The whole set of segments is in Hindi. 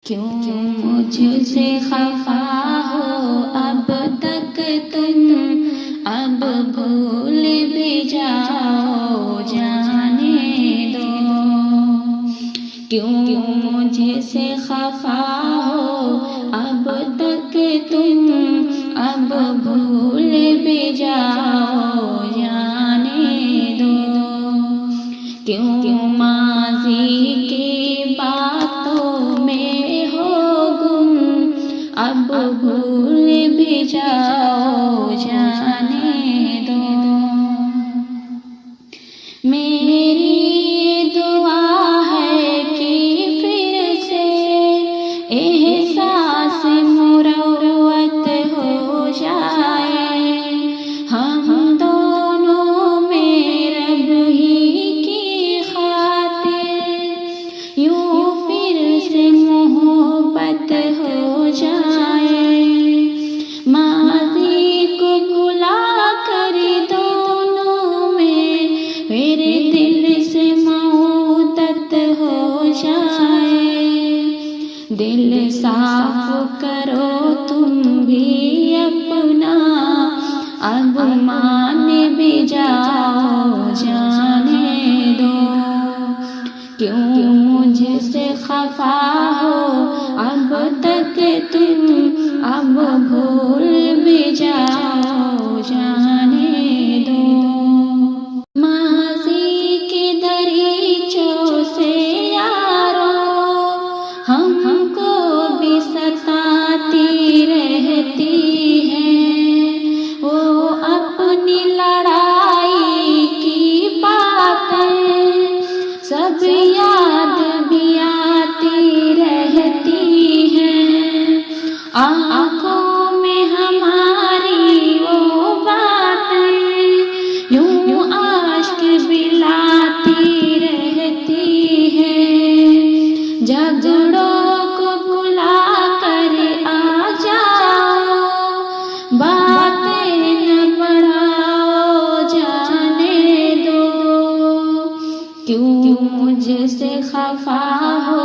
क्यों मुझसे खफा हो अब तक तुम, अब भूल भी जाओ जाने दो। क्यों मुझसे खफा हो अब तक तुम, अब भूल भी जाओ जाने दो। क्यों माज़ी की बातों में हो गुम, अब भूल भी जाओ जाने दो। मेरी दुआ है कि फिर से एहसास मुरव्वत हो जाए, हम दोनों में रब ही की खातिर यूं फिर से मोहब्बत हो जाए। माज़ी को भुला कर दोनों में मेरे दिल से मोहब्बत हो जाए। दिल साफ करो तुम भी अपना, अब मान भी जाओ जाने दो। क्यों मुझसे खफा हो अब तक तुम, अब भूल भी जाओ जाने दो। माज़ी के दरीचों से यारो हमको भी सताती रहती है, वो अपनी लड़ाई की बातें सब याद भी आती रहती हैं। आँखों में हमारी वो बातें यूं आश्क बिलाती रहती हैं। झगड़ों को भुला कर आ जाओ, बातें न बढ़ाओ जाने दो। क्यों मुझसे खफा हो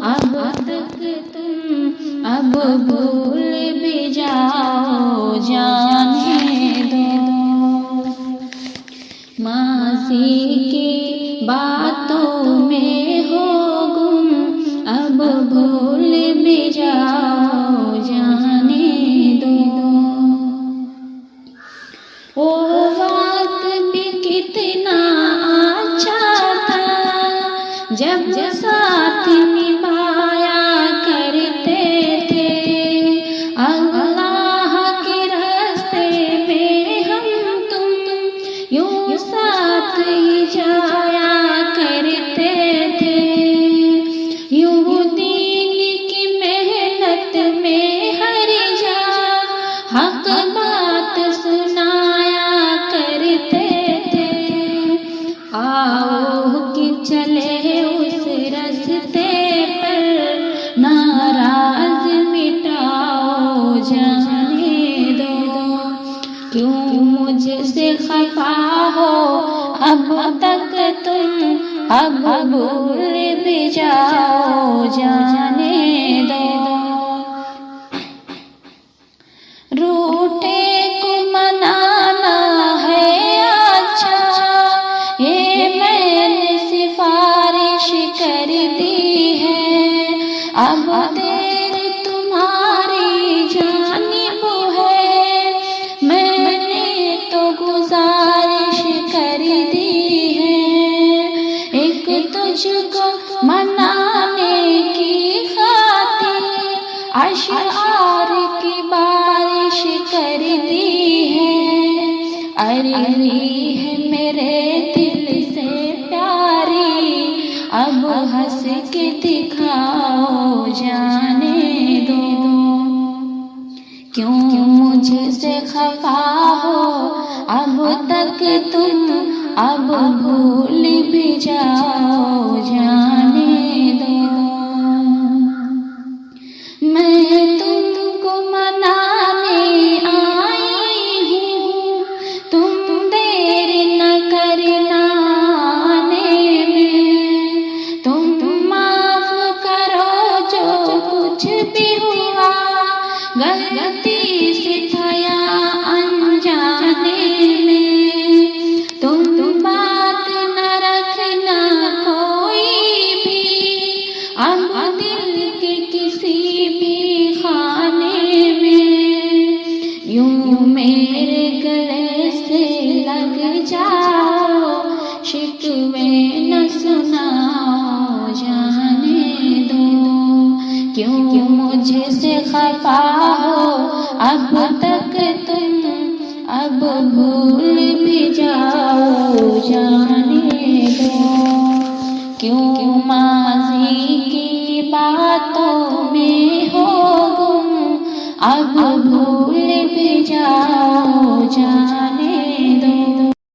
अब तक तुम, अब भूल भी जाओ जाने दो। माज़ी की बातों में हो गुम, अब भूल भी जाओ जाने दो। वो वक्त भी कितना अच्छा था जब साथ निभाया करते थे। अल्लाह के रास्ते में हम तुम यूं साथ ही जाया करते थे। यूं दीन की मेहनत में हर जा हक बात सुनाया करते थे। आओ कि चले उस रास्ते पर, नाराज मिटाओ जाने दो। क्यों मुझसे खफा हो अब तक तुम, अब भूल भी जाओ जाने दो। रूठे को मनाना है अच्छा, ये मैंने सिफारिश कर दी है। अब देर तुम्हारी जानिब है, मैंने तो गुजारिश कर दी है। एक तुझको मनाने की खातिर अशआर की बारिश कर दी है। अरे है मेरे दिल से प्यारी, अब हंस के दिखाओ जाने दो। क्यों मुझसे खफा हो अब तक तुम, अब भूल भी जाओ जाने दो। मैं तुमको मनाने आई हूँ, तुम देर न करना आने में। तुम माफ करो जो भी हुआ, गलती से था या अनजाने में। तुम बात न रखना कोई भी अब दिल के किसी भी खाने में। यूं मेरे गले से लग जाओ, शिकवे न सुनाओ, जाने दो। क्यों मुझसे खफा हो अब तक तुम, अब भूल भी जाओ, जाने दो। क्यों माज़ी की बातों में हो गुम, अब भूल भी जाओ, जाने दो।